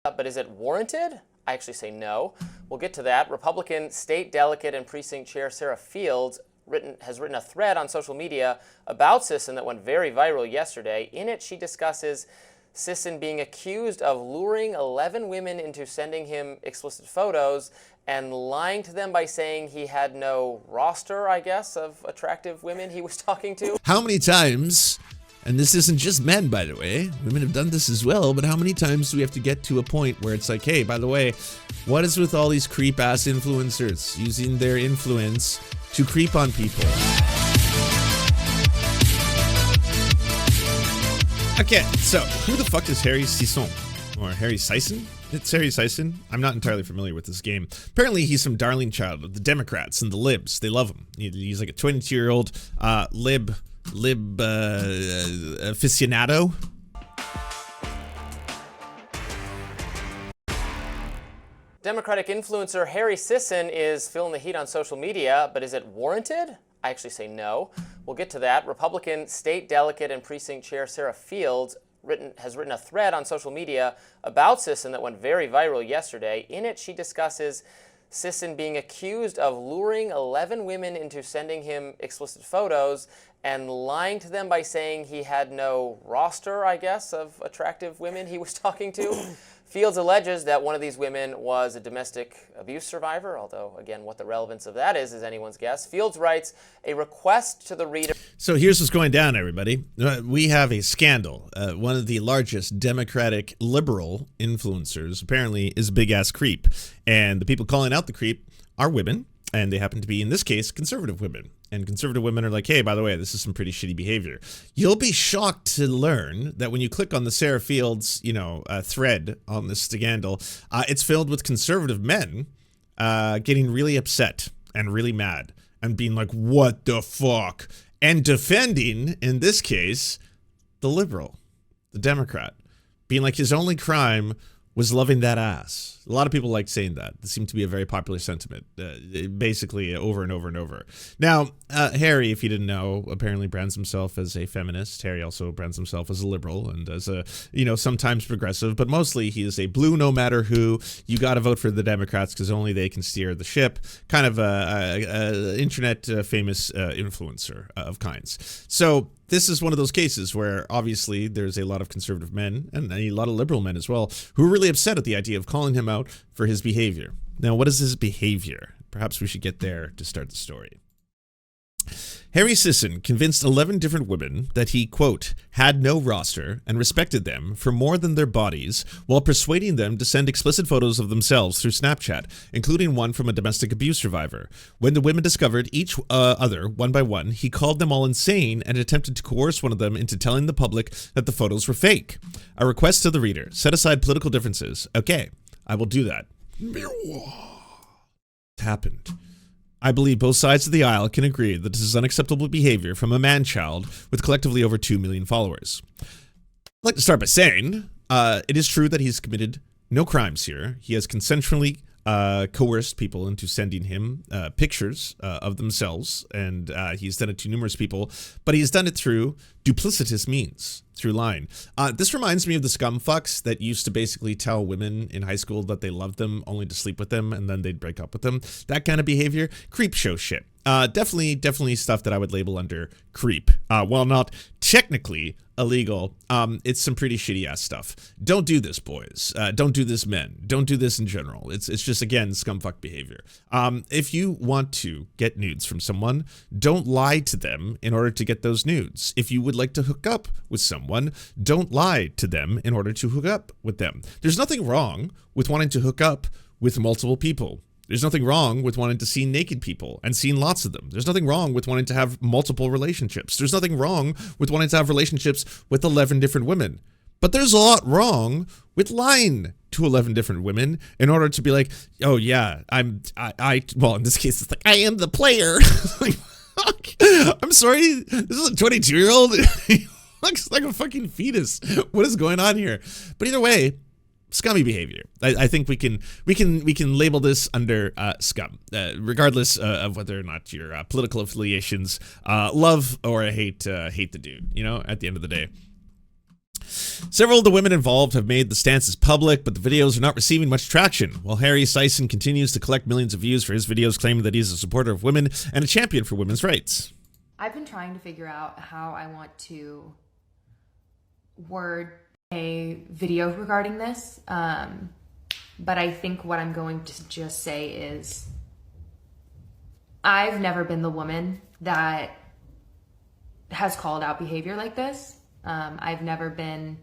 But is it warranted? I actually say no. We'll get to that. Republican state delegate and precinct chair Sarah Fields has written a thread on social media about Sisson that went very viral yesterday. In it, she discusses Sisson being accused of luring 11 women into sending him explicit photos and lying to them by saying he had no roster, I guess, of attractive women he was talking to. How many times, and this isn't just men, by the way, women have done this as well, but how many times do we have to get to a point where it's like, hey, by the way, what is with all these creep-ass influencers using their influence to creep on people? Okay, so who the fuck is Harry Sisson? Or Harry Sisson? It's Harry Sisson. I'm not entirely familiar with this game. Apparently, he's some darling child of the Democrats and the libs. They love him. He's like a 22-year-old lib aficionado. Democratic influencer Harry Sisson is feeling the heat on social media, but is it warranted? I actually say no. We'll get to that. Republican state delegate and precinct chair Sarah Fields has written a thread on social media about Sisson that went very viral yesterday. In it, she discusses Sisson being accused of luring 11 women into sending him explicit photos and lying to them by saying he had no roster, I guess, of attractive women he was talking to. Fields alleges that one of these women was a domestic abuse survivor, although, again, what the relevance of that is anyone's guess. Fields writes, a request to the reader. So here's what's going down, everybody. We have a scandal. One of the largest Democratic liberal influencers apparently is a big-ass creep. And the people calling out the creep are women, and they happen to be, in this case, conservative women. And conservative women are like, hey, by the way, this is some pretty shitty behavior. You'll be shocked to learn that when you click on the Sarah Fields, thread on this scandal, it's filled with conservative men getting really upset and really mad and being like, what the fuck? And defending, in this case, the liberal, the Democrat, being like his only crime was loving that ass. A lot of people like saying that. It seemed to be a very popular sentiment, basically over and over and over. Now, Harry, if you didn't know, apparently brands himself as a feminist. Harry also brands himself as a liberal and as a, sometimes progressive, but mostly he is a blue no matter who. You got to vote for the Democrats because only they can steer the ship. Kind of a internet famous influencer of kinds. So this is one of those cases where obviously there's a lot of conservative men and a lot of liberal men as well who are really upset at the idea of calling him out for his behavior. Now, what is his behavior? Perhaps we should get there to start the story. Harry Sisson convinced 11 different women that he, quote, had no roster and respected them for more than their bodies while persuading them to send explicit photos of themselves through Snapchat, including one from a domestic abuse survivor. When the women discovered each other one by one, he called them all insane and attempted to coerce one of them into telling the public that the photos were fake. A request to the reader, set aside political differences. Okay, I will do that. It happened. I believe both sides of the aisle can agree that this is unacceptable behavior from a man-child with collectively over 2 million followers. I'd like to start by saying it is true that he's committed no crimes here. He has consensually coerced people into sending him pictures of themselves, and he's done it to numerous people, but he's done it through duplicitous means, through lying. This reminds me of the scumfucks that used to basically tell women in high school that they loved them only to sleep with them, and then they'd break up with them. That kind of behavior. Creep show shit. Definitely stuff that I would label under creep. While not technically illegal, it's some pretty shitty ass stuff. Don't do this, boys. Don't do this, men. Don't do this in general. It's just, again, scumfuck behavior. If you want to get nudes from someone, don't lie to them in order to get those nudes. If you would like to hook up with someone, don't lie to them in order to hook up with them. There's nothing wrong with wanting to hook up with multiple people. There's nothing wrong with wanting to see naked people and seeing lots of them. There's nothing wrong with wanting to have multiple relationships. There's nothing wrong with wanting to have relationships with 11 different women. But there's a lot wrong with lying to 11 different women in order to be like, oh yeah, well, in this case, it's like, I am the player. Like, fuck. I'm sorry, this is a 22-year-old. He looks like a fucking fetus. What is going on here? But either way, scummy behavior. I think we can label this under scum, regardless of whether or not your political affiliations love or hate the dude. At the end of the day. Several of the women involved have made the stances public, but the videos are not receiving much traction, while Harry Sisson continues to collect millions of views for his videos, claiming that he's a supporter of women and a champion for women's rights. I've been trying to figure out how I want to word a video regarding this, but I think what I'm going to just say is I've never been the woman that has called out behavior like this. I've never been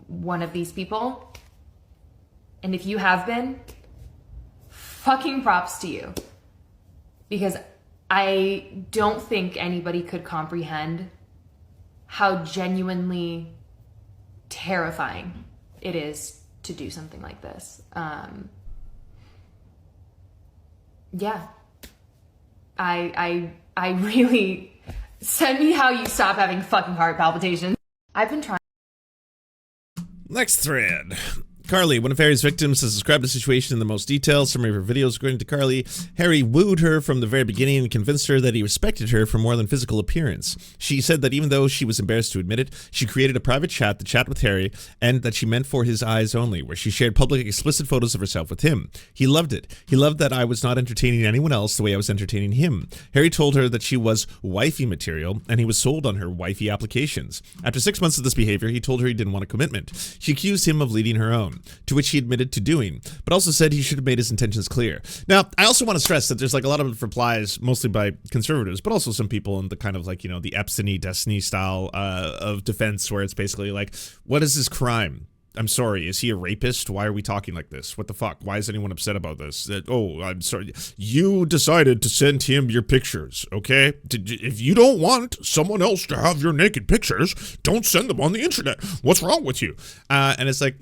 one of these people. And if you have been, fucking props to you. Because I don't think anybody could comprehend how genuinely terrifying it is to do something like this. Yeah. I really... Send me how you stop having fucking heart palpitations. I've been trying. Next thread. Carly, one of Harry's victims, has described the situation in the most detail. Some of her videos, according to Carly, Harry wooed her from the very beginning and convinced her that he respected her for more than physical appearance. She said that even though she was embarrassed to admit it, she created a private chat to chat with Harry, and that she meant for his eyes only, where she shared public explicit photos of herself with him. He loved it. He loved that I was not entertaining anyone else the way I was entertaining him. Harry told her that she was wifey material, and he was sold on her wifey applications. After 6 months of this behavior, he told her he didn't want a commitment. She accused him of leading her own, to which he admitted to doing, but also said he should have made his intentions clear. Now, I also want to stress that there's like a lot of replies, mostly by conservatives, but also some people in the kind of like, you know, the Epstein-y Destiny style of defense, where it's basically like, what is his crime? I'm sorry, is he a rapist? Why are we talking like this? What the fuck? Why is anyone upset about this? Oh, I'm sorry. You decided to send him your pictures, okay? If you don't want someone else to have your naked pictures, don't send them on the internet. What's wrong with you? And it's like,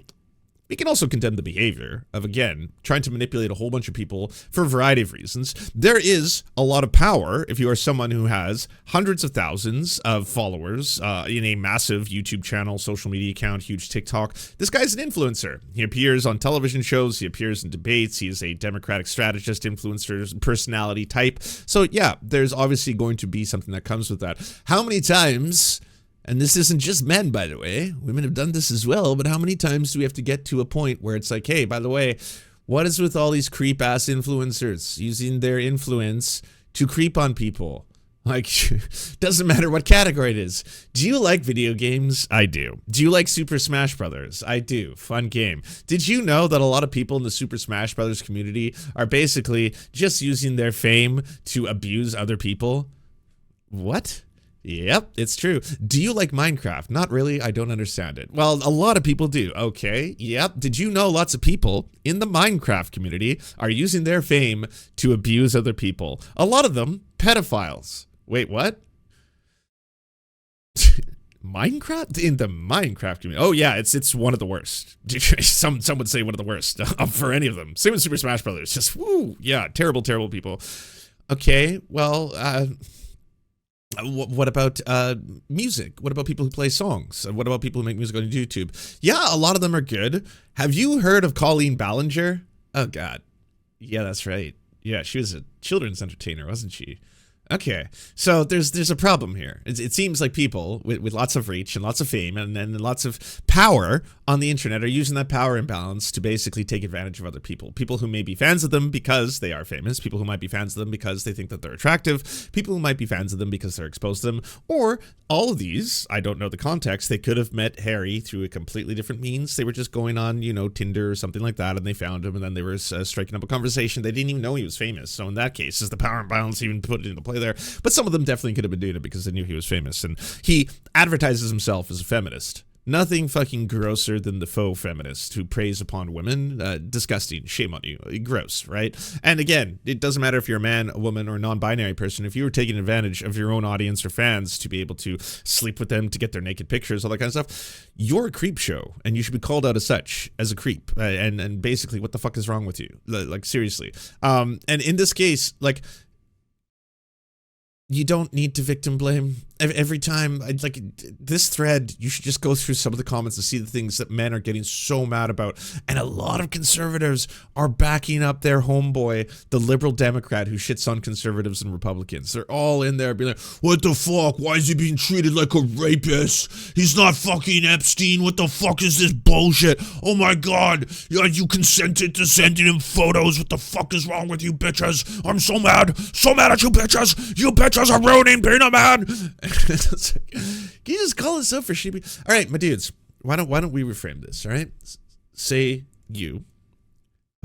we can also condemn the behavior of, again, trying to manipulate a whole bunch of people for a variety of reasons. There is a lot of power if you are someone who has hundreds of thousands of followers in a massive YouTube channel, social media account, huge TikTok. This guy's an influencer. He appears on television shows. He appears in debates. He is a Democratic strategist, influencer, personality type. So, yeah, there's obviously going to be something that comes with that. How many times... And this isn't just men, by the way. Women have done this as well. But how many times do we have to get to a point where it's like, hey, by the way, what is with all these creep-ass influencers using their influence to creep on people? Like, doesn't matter what category it is. Do you like video games? I do. Do you like Super Smash Brothers? I do. Fun game. Did you know that a lot of people in the Super Smash Brothers community are basically just using their fame to abuse other people? What? Yep, it's true. Do you like Minecraft? Not really. I don't understand it. Well, a lot of people do. Okay, yep. Did you know lots of people in the Minecraft community are using their fame to abuse other people? A lot of them, pedophiles. Wait, what? Minecraft? In the Minecraft community? Oh yeah, it's one of the worst. Some would say one of the worst for any of them. Same with Super Smash Brothers. Just woo, yeah, terrible people. Okay, well, what about music? What about people who play songs? What about people who make music on YouTube? Yeah, a lot of them are good. Have you heard of Colleen Ballinger? Oh God, yeah, that's right. Yeah, she was a children's entertainer, wasn't she? Okay, so there's a problem here. It seems like people with lots of reach and lots of fame and lots of power on the internet are using that power imbalance to basically take advantage of other people. People who may be fans of them because they are famous, people who might be fans of them because they think that they're attractive, people who might be fans of them because they're exposed to them, or all of these, I don't know the context, they could have met Harry through a completely different means. They were just going on, you know, Tinder or something like that, and they found him, and then they were striking up a conversation. They didn't even know he was famous. So in that case, is the power imbalance even put into play there? But some of them definitely could have been doing it because they knew he was famous, and he advertises himself as a feminist. Nothing fucking grosser than the faux feminist who preys upon women. Disgusting. Shame on you. Gross, right? And again, it doesn't matter if you're a man, a woman, or a non-binary person. If you were taking advantage of your own audience or fans to be able to sleep with them, to get their naked pictures, all that kind of stuff, you're a creep show, and you should be called out as such, as a creep. And basically, what the fuck is wrong with you? Like, seriously. And in this case, like, you don't need to victim blame. every time, like this thread, you should just go through some of the comments and see the things that men are getting so mad about. And a lot of conservatives are backing up their homeboy, the liberal Democrat who shits on conservatives and Republicans. They're all in there being like, what the fuck? Why is he being treated like a rapist? He's not fucking Epstein. What the fuck is this bullshit? Oh my God. You consented to sending him photos. What the fuck is wrong with you bitches? I'm so mad. So mad at you bitches. You bitches are ruining being a man. It's like, can you just call us up for sheepy? All right, my dudes, why don't we reframe this? All right, say you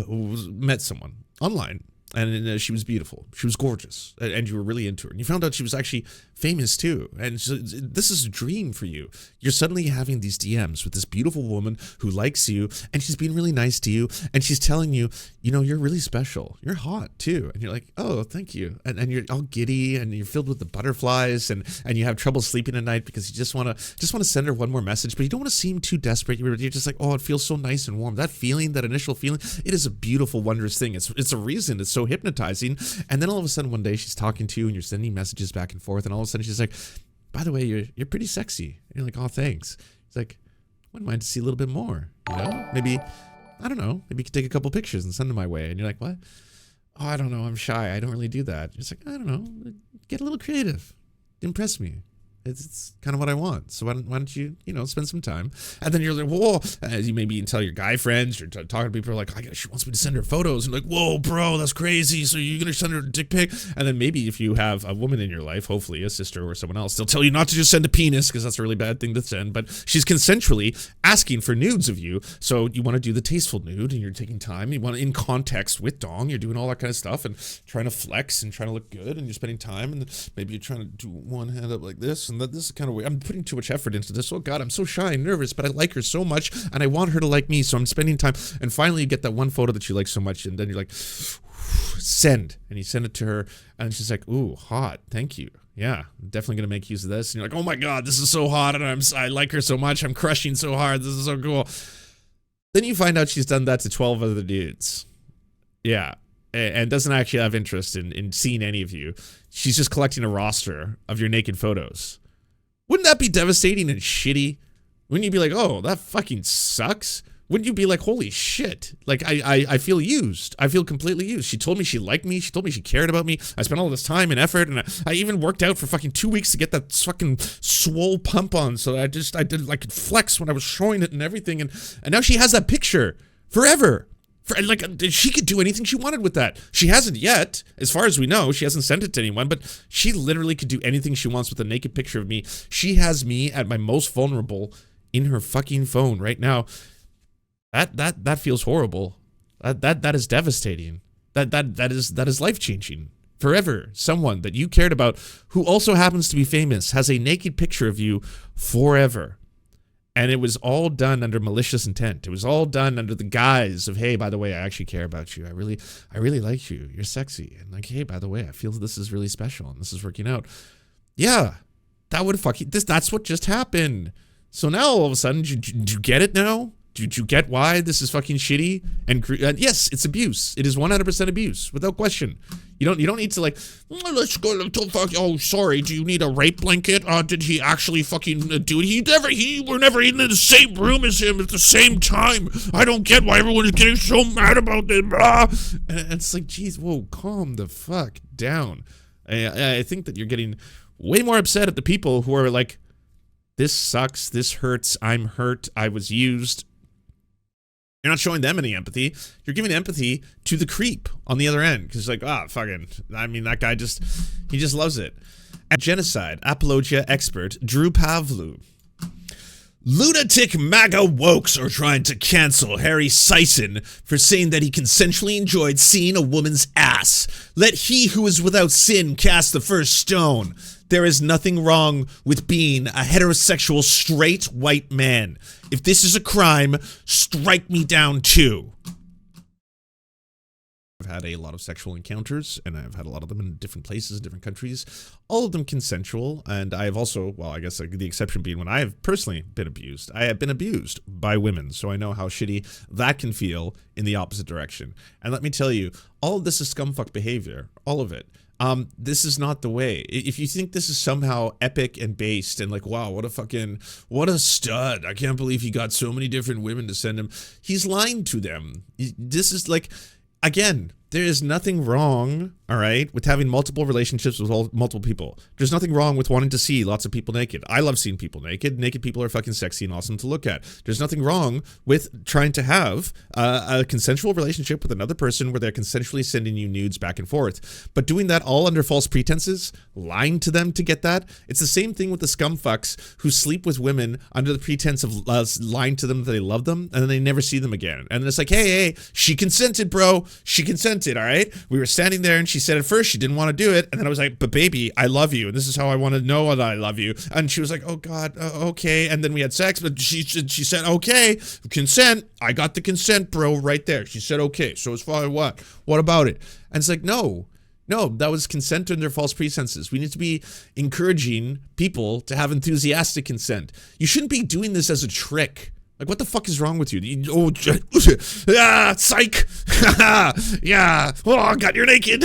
met someone online and she was beautiful, she was gorgeous, and you were really into her, and you found out she was actually famous too, and so this is a dream for you. You're suddenly having these DMs with this beautiful woman who likes you, and she's being really nice to you, and she's telling you, you know, you're really special, you're hot too, and you're like, oh, thank you, and you're all giddy, and you're filled with the butterflies, and you have trouble sleeping at night because you just want to send her one more message, but you don't want to seem too desperate. You're just like, oh, it feels so nice and warm. That feeling, that initial feeling, it is a beautiful, wondrous thing. It's a reason it's so hypnotizing. And then all of a sudden one day she's talking to you and you're sending messages back and forth, and all of a sudden she's like, by the way, you're pretty sexy. And you're like, oh, thanks. It's like, wouldn't mind to see a little bit more, you know? Maybe, I don't know, maybe you could take a couple pictures and send them my way. And you're like, what? Oh, I don't know, I'm shy, I don't really do that. It's like, I don't know, get a little creative, impress me. It's kind of what I want. So why don't you, spend some time? And then you're like, whoa, you maybe tell your guy friends, you're talking to people like, she wants me to send her photos. And like, whoa, bro, that's crazy. So you're going to send her a dick pic? And then maybe if you have a woman in your life, hopefully a sister or someone else, they'll tell you not to just send a penis because that's a really bad thing to send. But she's consensually asking for nudes of you. So you want to do the tasteful nude and you're taking time. You want to in context with dong. You're doing all that kind of stuff and trying to flex and trying to look good. And you're spending time. And maybe you're trying to do one hand up like this. And this is kind of weird. I'm putting too much effort into this. Oh God, I'm so shy and nervous, but I like her so much and I want her to like me, so I'm spending time. And finally you get that one photo that you like so much, and then you're like, send. And you send it to her and she's like, ooh, hot, thank you. Yeah, I'm definitely gonna make use of this. And you're like, oh my God, this is so hot and I like her so much. I'm crushing so hard. This is so cool. Then you find out she's done that to 12 other dudes. Yeah. And doesn't actually have interest in seeing any of you. She's just collecting a roster of your naked photos. Wouldn't that be devastating and shitty? Wouldn't you be like, oh, that fucking sucks? Wouldn't you be like, holy shit, like I feel used. I feel completely used. She told me she liked me. She told me she cared about me. I spent all this time and effort, and I even worked out for fucking 2 weeks to get that fucking swole pump on, so I could flex when I was showing it and everything, and now she has that picture forever. She could do anything she wanted with that. She hasn't yet, as far as we know. She hasn't sent it to anyone, but she literally could do anything she wants with a naked picture of me. She has me at my most vulnerable in her fucking phone right now. That feels horrible. That is devastating. That is life-changing. Forever, someone that you cared about who also happens to be famous has a naked picture of you forever. And it was all done under malicious intent. It was all done under the guise of, hey, by the way, I actually care about you. I really like you. You're sexy. And like, hey, by the way, I feel this is really special and this is working out. Yeah, that would that's what just happened. So now all of a sudden, do you get it now? Do you get why this is fucking shitty? And yes, it's abuse. It is 100% abuse, without question. You don't need to like, let's go to fuck. Oh, sorry. Do you need a rape blanket? Did he actually fucking do it? We're never in the same room as him at the same time. I don't get why everyone is getting so mad about this. Blah. And it's like, geez, whoa, calm the fuck down. I think that you're getting way more upset at the people who are like, this sucks. This hurts. I'm hurt. I was used. You're not showing them any empathy. You're giving empathy to the creep on the other end. Because like, fucking, I mean, that guy he just loves it. And genocide apologia expert Drew Pavlou. Lunatic MAGA wokes are trying to cancel Harry Sisson for saying that he consensually enjoyed seeing a woman's ass. Let he who is without sin cast the first stone. There is nothing wrong with being a heterosexual straight white man. If this is a crime, strike me down too. I've had a lot of sexual encounters, and I've had a lot of them in different places, different countries, all of them consensual. And I have also, well, I guess the exception being when I have personally been abused. I have been abused by women, so I know how shitty that can feel in the opposite direction. And let me tell you, all of this is scumfuck behavior, all of it. This is not the way. If you think this is somehow epic and based and like, wow, what a stud. I can't believe he got so many different women to send him. He's lying to them. This is like, again, there is nothing wrong, all right, with having multiple relationships with multiple people. There's nothing wrong with wanting to see lots of people naked. I love seeing people naked. Naked people are fucking sexy and awesome to look at. There's nothing wrong with trying to have a consensual relationship with another person where they're consensually sending you nudes back and forth. But doing that all under false pretenses, lying to them to get that, it's the same thing with the scumfucks who sleep with women under the pretense of lying to them that they love them, and then they never see them again. And it's like, hey, she consented, bro. She consented. All right, we were standing there and she said at first she didn't want to do it, and then I was like, but baby, I love you and this is how I want to know that I love you. And she was like, oh god, okay. And then we had sex, but she said okay, consent. I got the consent, bro, right there. She said okay, so as far as what about it? And it's like, no, that was consent under false pretenses. We need to be encouraging people to have enthusiastic consent. You shouldn't be doing this as a trick. Like, what the fuck is wrong with you? Psych. Yeah. Oh, God, you're naked.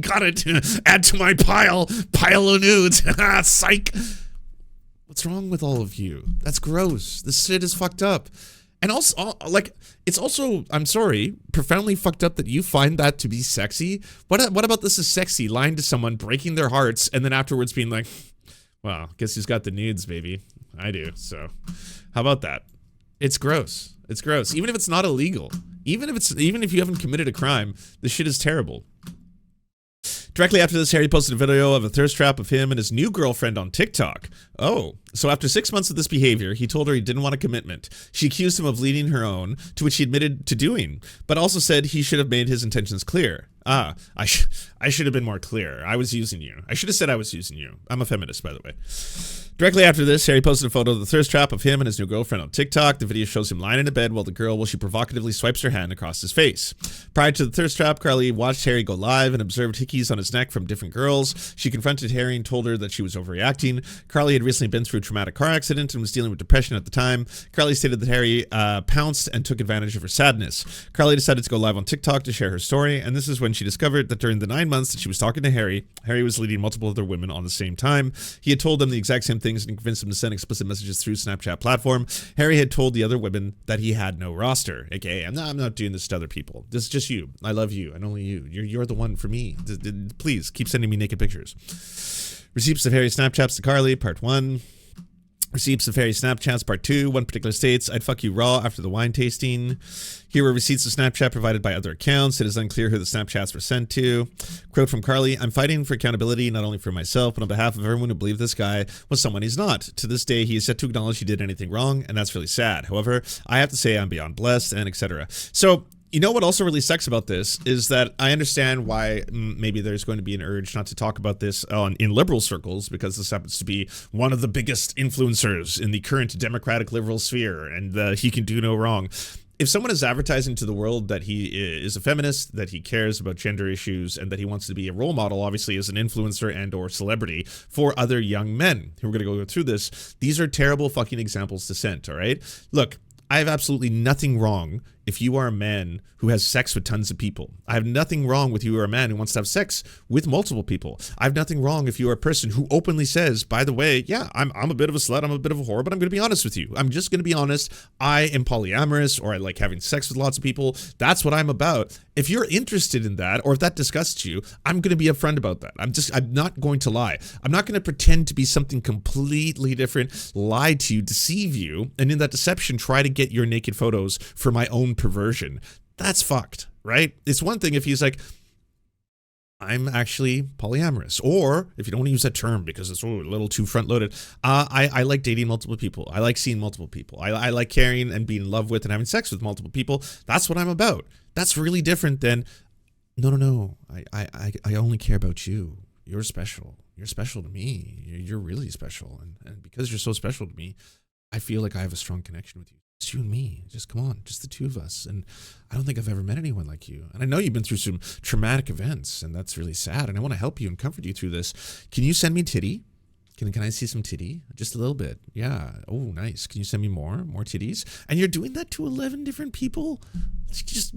Got it. Add to my pile of nudes. Psych. What's wrong with all of you? That's gross. This shit is fucked up. And also, like, it's also, I'm sorry, profoundly fucked up that you find that to be sexy. What about this is sexy? Lying to someone, breaking their hearts, and then afterwards being like, well, guess who's got the nudes, baby? I do. So, how about that? It's gross. It's gross. Even if it's not illegal, even if you haven't committed a crime, this shit is terrible. Directly after this, Harry posted a video of a thirst trap of him and his new girlfriend on TikTok. Oh, so after 6 months of this behavior, he told her he didn't want a commitment. She accused him of leading her own, to which he admitted to doing, but also said he should have made his intentions clear. I should have been more clear. I was using you. I should have said I was using you. I'm a feminist, by the way. Directly after this, Harry posted a photo of the thirst trap of him and his new girlfriend on TikTok. The video shows him lying in a bed while she provocatively swipes her hand across his face. Prior to the thirst trap, Carly watched Harry go live and observed hickeys on his neck from different girls. She confronted Harry and told her that she was overreacting. Carly had recently been through a traumatic car accident and was dealing with depression at the time. Carly stated that Harry pounced and took advantage of her sadness. Carly decided to go live on TikTok to share her story, and this is when she discovered that during the 9 months that she was talking to Harry was leading multiple other women on the same time. He had told them the exact same things and convinced them to send explicit messages through Snapchat platform. Harry had told the other women that he had no roster, aka I'm not doing this to other people. This is just you. I love you and only you. You're the one for me. Please keep sending me naked pictures. Receipts of Harry Snapchats to Carly, part 1. Receipts of Harry Snapchats, part 2. One particular states, I'd fuck you raw after the wine tasting. Here were receipts of Snapchat provided by other accounts. It is unclear who the Snapchats were sent to. Quote from Carly, I'm fighting for accountability, not only for myself, but on behalf of everyone who believed this guy was someone he's not. To this day, he is yet to acknowledge he did anything wrong, and that's really sad. However, I have to say I'm beyond blessed, and etc. So, you know what also really sucks about this is that I understand why maybe there's going to be an urge not to talk about this in liberal circles, because this happens to be one of the biggest influencers in the current democratic liberal sphere, and he can do no wrong. If someone is advertising to the world that he is a feminist, that he cares about gender issues, and that he wants to be a role model, obviously as an influencer and or celebrity for other young men who are going to go through this, these are terrible fucking examples to set, all right? Look, I have absolutely nothing wrong if you are a man who has sex with tons of people. I have nothing wrong with you are a man who wants to have sex with multiple people. I have nothing wrong if you are a person who openly says, by the way, yeah, I'm a bit of a slut, I'm a bit of a whore, but I'm going to be honest with you. I'm just going to be honest. I am polyamorous, or I like having sex with lots of people. That's what I'm about. If you're interested in that, or if that disgusts you, I'm going to be upfront about that. I'm not going to lie. I'm not going to pretend to be something completely different, lie to you, deceive you, and in that deception, try to get your naked photos for my own perversion. That's fucked, right? It's one thing if he's like, I'm actually polyamorous, or if you don't want to use that term because it's a little too front-loaded, I like dating multiple people. I like seeing multiple people. I like caring and being in love with and having sex with multiple people. That's what I'm about. That's really different than, no. I only care about you. You're special. You're special to me. You're really special, and because you're so special to me, I feel like I have a strong connection with you. It's you and me. Just come on, just the two of us. And I don't think I've ever met anyone like you. And I know you've been through some traumatic events, and that's really sad. And I want to help you and comfort you through this. Can you send me titty? Can I see some titty? Just a little bit. Yeah. Oh, nice. Can you send me more titties? And you're doing that to 11 different people? Just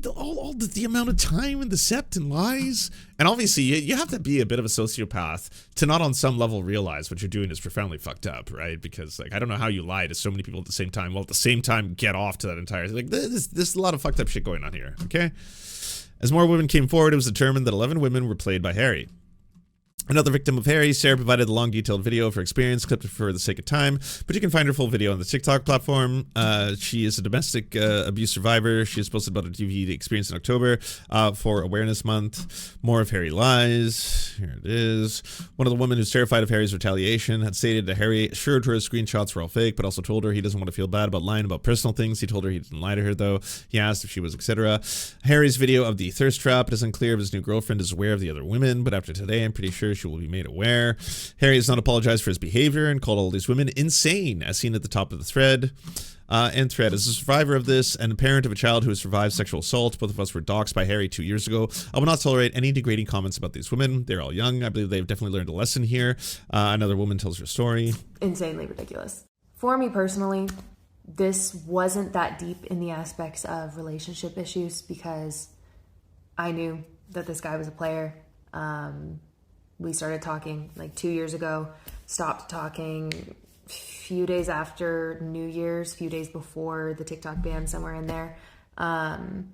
all the amount of time and deception and lies. And obviously, you have to be a bit of a sociopath to not on some level realize what you're doing is profoundly fucked up, right? Because, like, I don't know how you lie to so many people at the same time, while at the same time get off to that entire, like, there's a lot of fucked up shit going on here, okay? As more women came forward, it was determined that 11 women were played by Harry. Another victim of Harry, Sarah provided a long, detailed video of her experience, clipped for the sake of time, but you can find her full video on the TikTok platform. She is a domestic abuse survivor. She has posted about her TV experience in October for Awareness Month. More of Harry lies. Here it is. One of the women who's terrified of Harry's retaliation had stated that Harry assured her his screenshots were all fake, but also told her he doesn't want to feel bad about lying about personal things. He told her he didn't lie to her, though. He asked if she was, etc. Harry's video of the thirst trap. It isn't clear if his new girlfriend is aware of the other women, but after today, I'm pretty sure she will be made aware. Harry has not apologized for his behavior and called all these women insane, as seen at the top of the thread. As a survivor of this and a parent of a child who has survived sexual assault, both of us were doxxed by Harry 2 years ago. I will not tolerate any degrading comments about these women. They're all young. I believe they've definitely learned a lesson here. Another woman tells her story. Insanely ridiculous. For me personally, this wasn't that deep in the aspects of relationship issues because I knew that this guy was a player. We started talking like 2 years ago, stopped talking a few days after New Year's, a few days before the TikTok ban, somewhere in there. And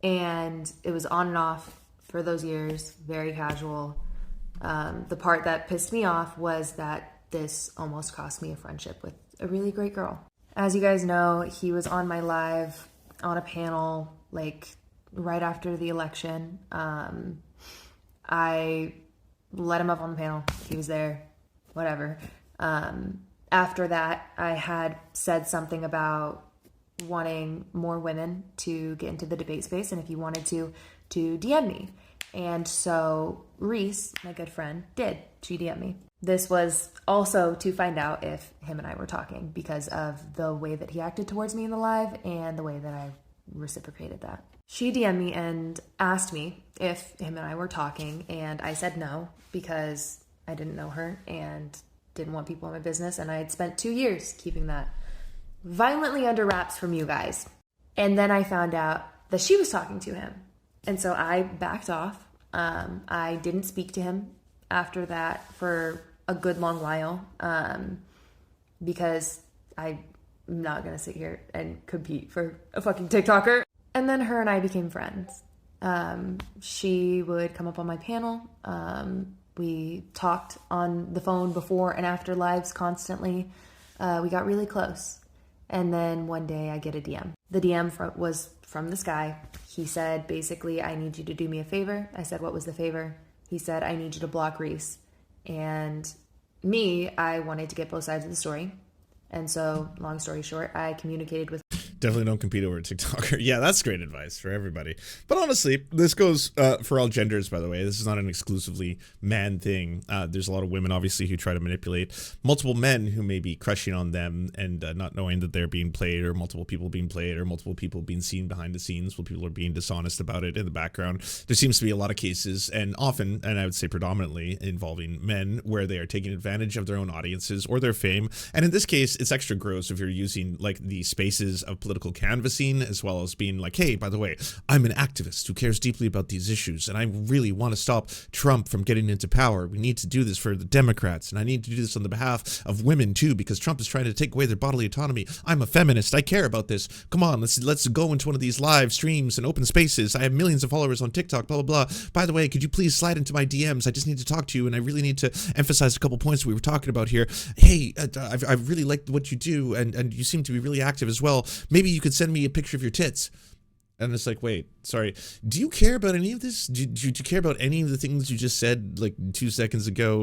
it was on and off for those years, very casual. The part that pissed me off was that this almost cost me a friendship with a really great girl. As you guys know, he was on my live on a panel like right after the election. I let him up on the panel. He was there, whatever. After that, I had said something about wanting more women to get into the debate space, and if you wanted to DM me. And so Reese, my good friend, did. She DM'd me. This was also to find out if him and I were talking because of the way that he acted towards me in the live and the way that I reciprocated that. She DM'd me and asked me if him and I were talking, and I said no because I didn't know her and didn't want people in my business, and I had spent 2 years keeping that violently under wraps from you guys. And then I found out that she was talking to him, and so I backed off. I didn't speak to him after that for a good long while because I'm not going to sit here and compete for a fucking TikToker. And then her and I became friends. She would come up on my panel. We talked on the phone before and after lives constantly. We got really close. And then one day I get a DM. The DM was from this guy. He said, basically, I need you to do me a favor. I said, what was the favor? He said, I need you to block Reese. And me, I wanted to get both sides of the story. And so, long story short, I communicated with Definitely don't compete over a TikToker. Yeah, that's great advice for everybody. But honestly, this goes for all genders, by the way. This is not an exclusively man thing. There's a lot of women, obviously, who try to manipulate multiple men who may be crushing on them and not knowing that they're being played, or multiple people being played, or multiple people being seen behind the scenes while people are being dishonest about it in the background. There seems to be a lot of cases, and often, and I would say predominantly, involving men where they are taking advantage of their own audiences or their fame. And in this case, it's extra gross if you're using like the spaces of political canvassing, as well as being like, hey, by the way, I'm an activist who cares deeply about these issues, and I really want to stop Trump from getting into power. We need to do this for the Democrats, and I need to do this on the behalf of women too, because Trump is trying to take away their bodily autonomy. I'm a feminist. I care about this. Come on, let's go into one of these live streams and open spaces. I have millions of followers on TikTok, blah, blah, blah. By the way, could you please slide into my DMs? I just need to talk to you, and I really need to emphasize a couple points we were talking about here. Hey, I really like what you do, and you seem to be really active as well. Maybe you could send me a picture of your tits. And it's like, wait, sorry, do you care about any of this? Do you care about any of the things you just said like 2 seconds ago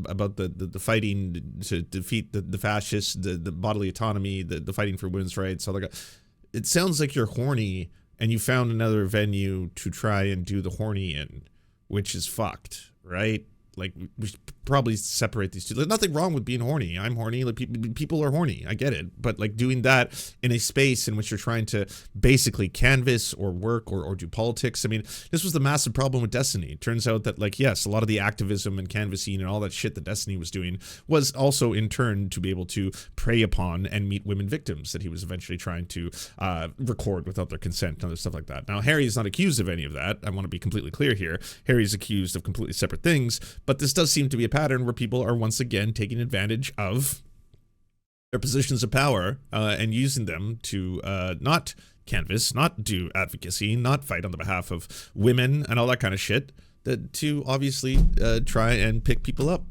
about the fighting to defeat the fascists, the bodily autonomy, the fighting for women's rights, all that? It sounds like you're horny and you found another venue to try and do the horny in, which is fucked, right? Like, we should probably separate these two. There's nothing wrong with being horny. I'm horny. Like, people are horny. I get it. But like doing that in a space in which you're trying to basically canvas or work or do politics. I mean, this was the massive problem with Destiny. It turns out that, like, yes, a lot of the activism and canvassing and all that shit that Destiny was doing was also in turn to be able to prey upon and meet women victims that he was eventually trying to record without their consent and other stuff like that. Now, Harry is not accused of any of that. I want to be completely clear here. Harry is accused of completely separate things, but this does seem to be a pattern where people are once again taking advantage of their positions of power and using them to not canvass, not do advocacy, not fight on the behalf of women and all that kind of shit, to obviously try and pick people up.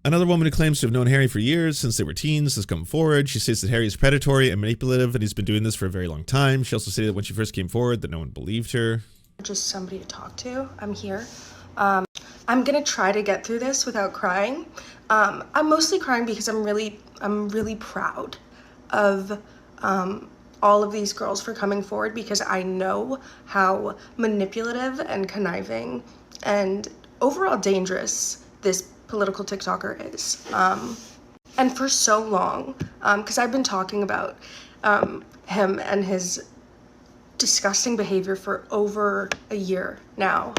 Another woman who claims to have known Harry for years, since they were teens, has come forward. She says that Harry is predatory and manipulative, and he's been doing this for a very long time. She also stated that when she first came forward, that no one believed her. Just somebody to talk to. I'm here. I'm gonna try to get through this without crying. I'm mostly crying because I'm really proud of all of these girls for coming forward, because I know how manipulative and conniving and overall dangerous this political TikToker is. And for so long, because I've been talking about him and his disgusting behavior for over a year now,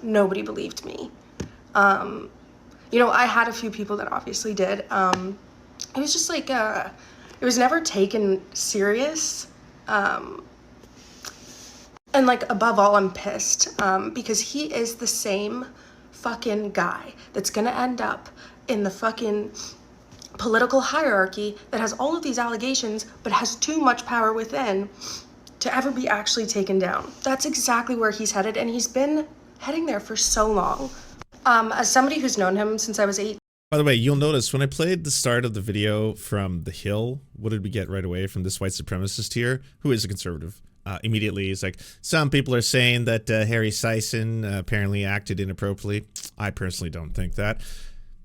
nobody believed me. You know, I had a few people that obviously did. It was just like, it was never taken serious. And like, above all, I'm pissed because he is the same fucking guy that's gonna end up in the fucking political hierarchy that has all of these allegations but has too much power within to ever be actually taken down. That's exactly where he's headed, and he's been heading there for so long. As somebody who's known him since I was 8. By the way, you'll notice when I played the start of the video from The Hill, what did we get right away from this white supremacist here, who is a conservative? Immediately, he's like, some people are saying that Harry Sisson apparently acted inappropriately. I personally don't think that,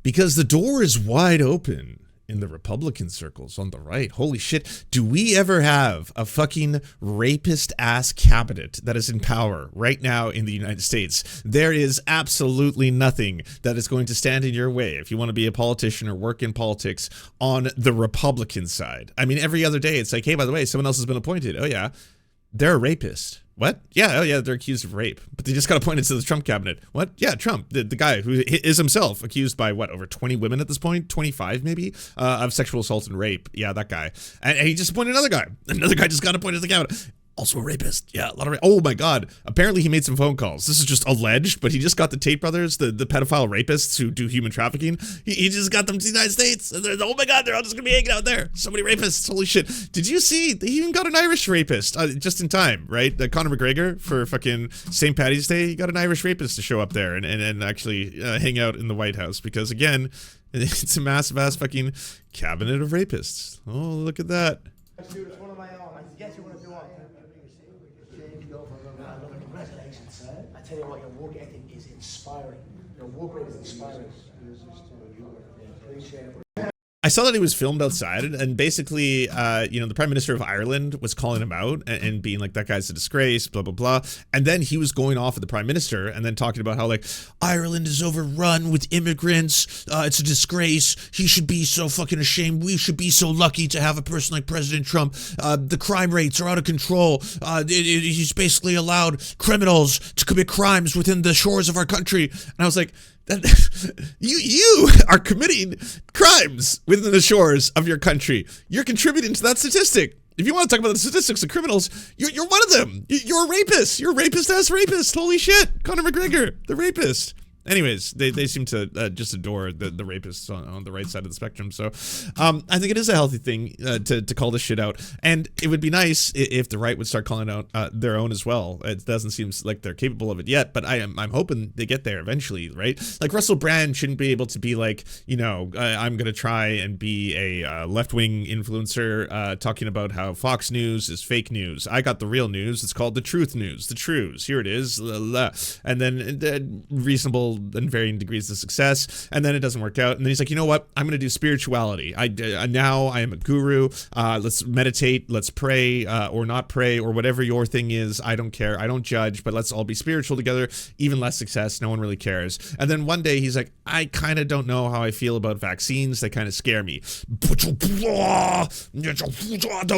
because the door is wide open in the Republican circles on the right. Holy shit. Do we ever have a fucking rapist-ass cabinet that is in power right now in the United States? There is absolutely nothing that is going to stand in your way if you want to be a politician or work in politics on the Republican side. I mean, every other day it's like, hey, by the way, someone else has been appointed. Oh, yeah. They're a rapist. What? Yeah, oh yeah, they're accused of rape. But they just got appointed to the Trump cabinet. What? Yeah, Trump, the guy who is himself accused by, what, over 20 women at this point? 25 maybe? Of sexual assault and rape. Yeah, that guy. And he just appointed another guy. Another guy just got appointed to the cabinet. Also a rapist. Yeah, a lot of oh my god. Apparently he made some phone calls. This is just alleged, but he just got the Tate brothers, the pedophile rapists who do human trafficking. He just got them to the United States. And oh my god, they're all just gonna be hanging out there. So many rapists. Holy shit. Did you see? They even got an Irish rapist just in time, right? Conor McGregor for fucking St. Paddy's Day. He got an Irish rapist to show up there and actually hang out in the White House, because again, it's a massive ass fucking cabinet of rapists. Oh, look at that. It's one of my own. I guess you want to do all. Congratulations, sir. I tell you what, your work ethic is inspiring. Your work rate is inspiring. Appreciate it. I saw that he was filmed outside, and basically, you know, the Prime Minister of Ireland was calling him out and being like, that guy's a disgrace, blah, blah, blah. And then he was going off at the Prime Minister and then talking about how, like, Ireland is overrun with immigrants. It's a disgrace. He should be so fucking ashamed. We should be so lucky to have a person like President Trump. The crime rates are out of control. He's basically allowed criminals to commit crimes within the shores of our country. And I was like, you are committing crimes within the shores of your country. You're contributing to that statistic. If you want to talk about the statistics of criminals, you're one of them. You're a rapist. You're a rapist-ass rapist. Holy shit. Conor McGregor, the rapist. Anyways, they seem to just adore the rapists on the right side of the spectrum. So I think it is a healthy thing to call this shit out. And it would be nice if the right would start calling out their own as well. It doesn't seem like they're capable of it yet, but I'm hoping they get there eventually, right? Like Russell Brand shouldn't be able to be like, you know, I'm going to try and be a left-wing influencer talking about how Fox News is fake news. I got the real news. It's called the truth news. The truths. Here it is. And then reasonable all in varying degrees of success, and then it doesn't work out. And then he's like, you know what? I'm going to do spirituality. Now I am a guru. Let's meditate. Let's pray or not pray or whatever your thing is. I don't care. I don't judge, but let's all be spiritual together. Even less success. No one really cares. And then one day he's like, I kind of don't know how I feel about vaccines. They kind of scare me. The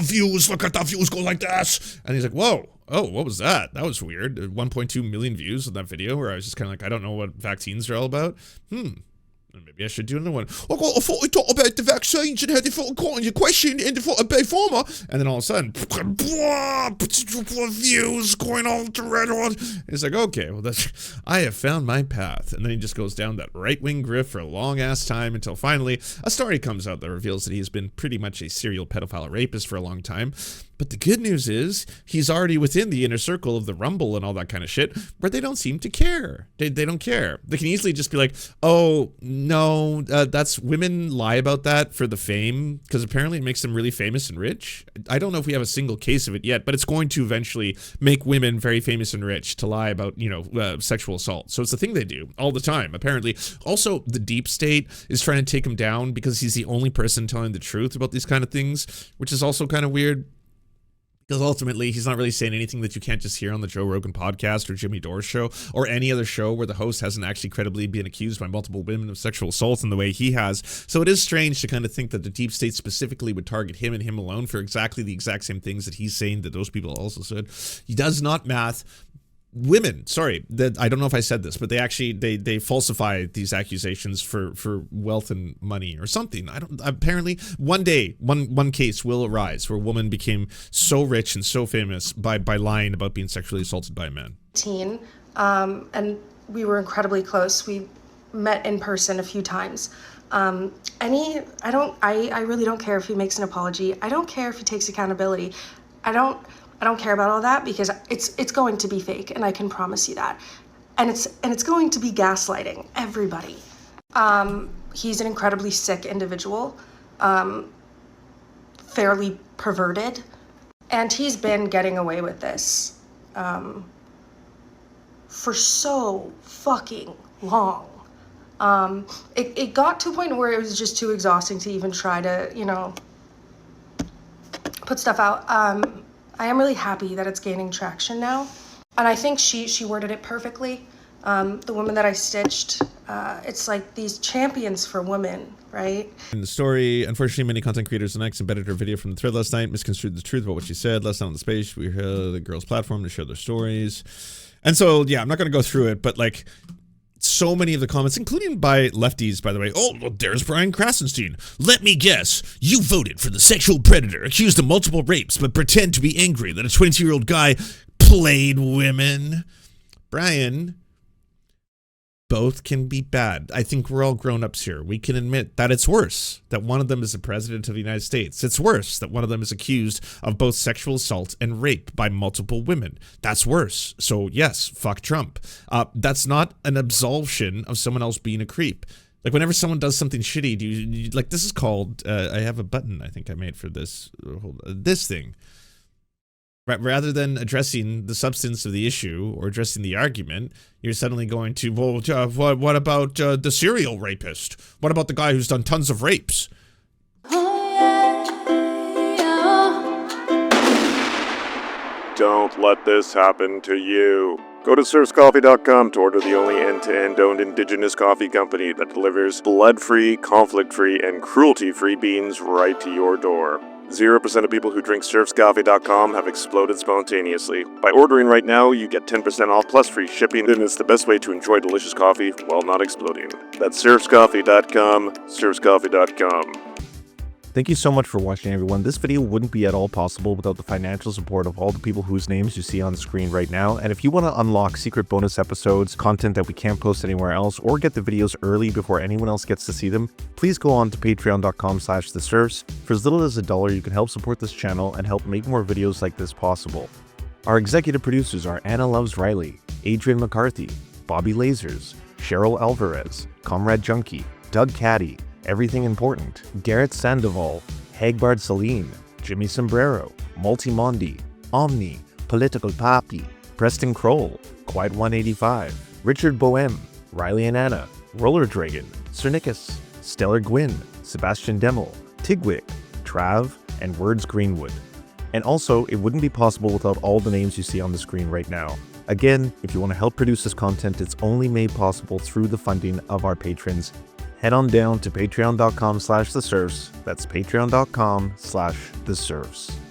views, look at the views go like this. And he's like, whoa. Oh, what was that? That was weird. 1.2 million views on that video where I was just kind of like, I don't know what vaccines are all about. Maybe I should do another one. I thought we talked about the vaccines and how they thought calling your question and they thought a big farmer. And then all of a sudden, views going all to red on. It's like, okay, well, I have found my path. And then he just goes down that right-wing grift for a long-ass time until finally a story comes out that reveals that he has been pretty much a serial pedophile rapist for a long time. But the good news is he's already within the inner circle of the Rumble and all that kind of shit where they don't seem to care. They don't care. They can easily just be like, oh, no, that's women lie about that for the fame because apparently it makes them really famous and rich. I don't know if we have a single case of it yet, but it's going to eventually make women very famous and rich to lie about, sexual assault. So it's the thing they do all the time, apparently. Also, the deep state is trying to take him down because he's the only person telling the truth about these kind of things, which is also kind of weird. Because ultimately, he's not really saying anything that you can't just hear on the Joe Rogan podcast or Jimmy Dore's show or any other show where the host hasn't actually credibly been accused by multiple women of sexual assault in the way he has. So it is strange to kind of think that the deep state specifically would target him and him alone for exactly the exact same things that he's saying that those people also said. He does not math. Women, sorry, I don't know if I said this, but they actually they falsify these accusations for wealth and money or something. Apparently one day one case will arise where a woman became so rich and so famous by lying about being sexually assaulted by a man. And we were incredibly close. We met in person a few times. I really don't care if he makes an apology. I don't care if he takes accountability. I don't care about all that because it's going to be fake, and I can promise you that. And it's going to be gaslighting everybody. He's an incredibly sick individual, fairly perverted, and he's been getting away with this for so fucking long. It got to a point where it was just too exhausting to even try to, put stuff out. I am really happy that it's gaining traction now. And I think she worded it perfectly. The woman that I stitched, it's like these champions for women, right? In the story, unfortunately, many content creators and X embedded her video from the thread last night, misconstrued the truth about what she said, left out on the space. We heard the girl's platform to share their stories. And so, yeah, I'm not going to go through it, but like, so many of the comments, including by lefties, by the way. Oh, well, there's Brian Krasenstein. Let me guess. You voted for the sexual predator accused of multiple rapes, but pretend to be angry that a 22-year-old guy played women. Brian, both can be bad. I think we're all grown-ups here. We can admit that it's worse that one of them is the president of the United States. It's worse that one of them is accused of both sexual assault and rape by multiple women. That's worse. So yes, fuck Trump. That's not an absolution of someone else being a creep. Like whenever someone does something shitty, do you like this is called, I have a button I think I made for this, this thing. Rather than addressing the substance of the issue or addressing the argument, you're suddenly going to, well, what about the serial rapist? What about the guy who's done tons of rapes? Don't let this happen to you. Go to serfscoffee.com to order the only end-to-end owned indigenous coffee company that delivers blood-free, conflict-free, and cruelty-free beans right to your door. 0% of people who drink serfscoffee.com have exploded spontaneously. By ordering right now, you get 10% off plus free shipping, and it's the best way to enjoy delicious coffee while not exploding. That's serfscoffee.com, serfscoffee.com. Thank you so much for watching, everyone. This video wouldn't be at all possible without the financial support of all the people whose names you see on the screen right now. And if you want to unlock secret bonus episodes, content that we can't post anywhere else, or get the videos early before anyone else gets to see them, please go on to patreon.com/theserfs. For as little as $1, you can help support this channel and help make more videos like this possible. Our executive producers are Anna Loves Riley, Adrian McCarthy, Bobby Lasers, Cheryl Alvarez, Comrade Junkie, Doug Caddy, Everything Important, Garrett Sandoval, Hagbard Celine, Jimmy Sombrero, Multimondi, Omni, Political Papi, Preston Kroll, Quiet 185, Richard Boehm, Riley and Anna, Roller Dragon, Cernicus, Stellar Gwyn, Sebastian Demel, Tigwig, Trav, and Words Greenwood. And also, it wouldn't be possible without all the names you see on the screen right now. Again, if you want to help produce this content, it's only made possible through the funding of our patrons. Head on down to patreon.com/theserfs. That's patreon.com/theserfs.